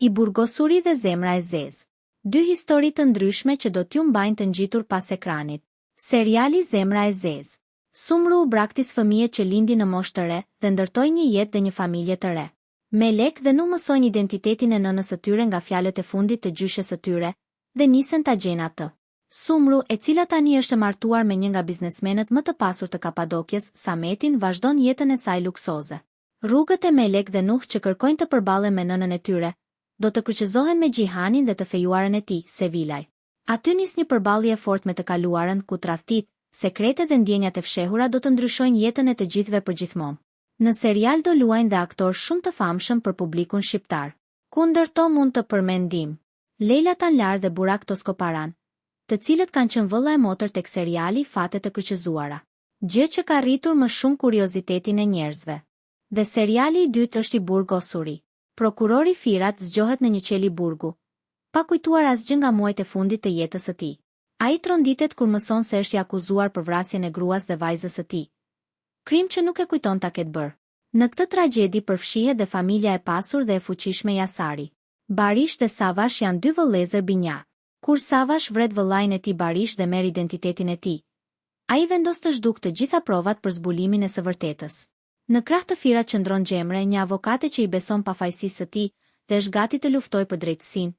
I burgosuri dhe zemra e zezë. Dy histori të ndryshme që do t'ju mbajnë të ngjitur pas ekranit. Seriali Zemra e Zezë. Sumru u braktis fëmijë që lindi në moshë të re dhe ndërtoi një jetë dhe një familje të re. Melek dhe Nuh mësojnë identitetin e nënës së tyre nga fjalët e fundit të gjyshes së tyre dhe nisen ta gjejnë atë. Sumru, e cila tani është e martuar me një nga biznesmenët më të pasur të Kapadokjes, Sametin, vazhdon jetën e saj luksoze. Rrugët e Melek dhe Nuh që kërkojnë të përballen me nënën e tyre do të kryqëzohen me Gjihanin dhe të fejuaren e tij, Sevilaj. Aty nis një përballje e fortë me të kaluarën, ku tradhtit, sekretet dhe ndjenjat e fshehura do të ndryshojnë jetën e të gjithëve përgjithmonë. Në serial do luajnë dhe aktorë shumë të famshëm për publikun shqiptar. Kundërto mund të përmendim Leila Tanlar dhe Burak Toskoparan, të cilët kanë qenë vëlla e motër tek seriali Fatet e Kryqëzuara, gjë që ka rritur më shumë kuriozitetin e njerëzve. Dhe seriali i dytë është I Burgosuri. Prokurori Firat zgjohet në një qeli burgu, pa kujtuar asgjë nga muajt e fundit të jetës së tij. Ai tronditet kur mëson se është I akuzuar për vrasjen e gruas dhe vajzës së tij. Krim që nuk e kujton ta ketë bërë. Në këtë tragjedi përfshihet dhe familja e pasur dhe e fuqishme e Jasari. Barish dhe Savash janë dy vëllezër binjak. Kur Savash vret vëllain e tij Barish dhe merr identitetin e tij, ai vendos të zhduk të gjitha provat për zbulimin e së vërtetës. Në krah të Firat qëndron Gjemre, një avokate që I beson pafajësisë së tij dhe është gati të luftojë për drejtësinë,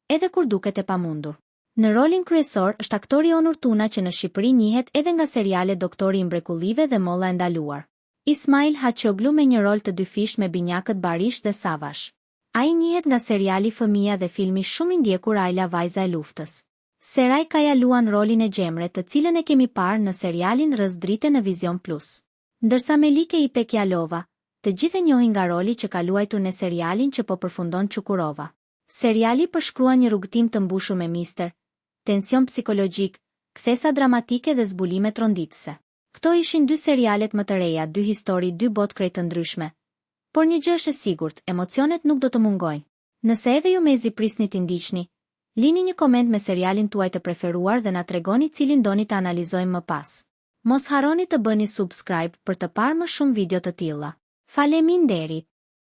edhe kur duket e pamundur. Në rolin kryesor është aktori Onur Tuna që në Shqipëri njihet edhe nga serialet Doktori I Mrekullive dhe Molla e Ndaluar. Ismail Haçoglu me një rol të dyfisht me binjakët Barish dhe Savash. Ai njihet nga seriali Fëmia dhe filmi shumë I ndjekur Ajla Vajza e Luftës. Seray Kaja luan rolin e Gjemre, të cilën e kemi parë në serialin Rrës Drite në Vision Plus. Ndërsa Melike Ipekjalova, të gjithë e njohin nga roli që ka luajtur në serialin që po përfundon Çukurova. Seriali përshkruan një rrugëtim të mbushur me mister, tension psikologjik, kthesa dramatike dhe zbulime tronditëse. Këto ishin dy serialet më të reja, dy histori, dy botë krejt të ndryshme. Por një gjë është e sigurt, emocionet nuk do të mungojnë. Nëse edhe ju mezi prisni t'i ndiqni, lini një koment me serialin tuaj të preferuar dhe na tregoni cilin doni të analizojmë më pas. Mos harroni të bëni subscribe për të parë më shumë video të tilla. Faleminderit.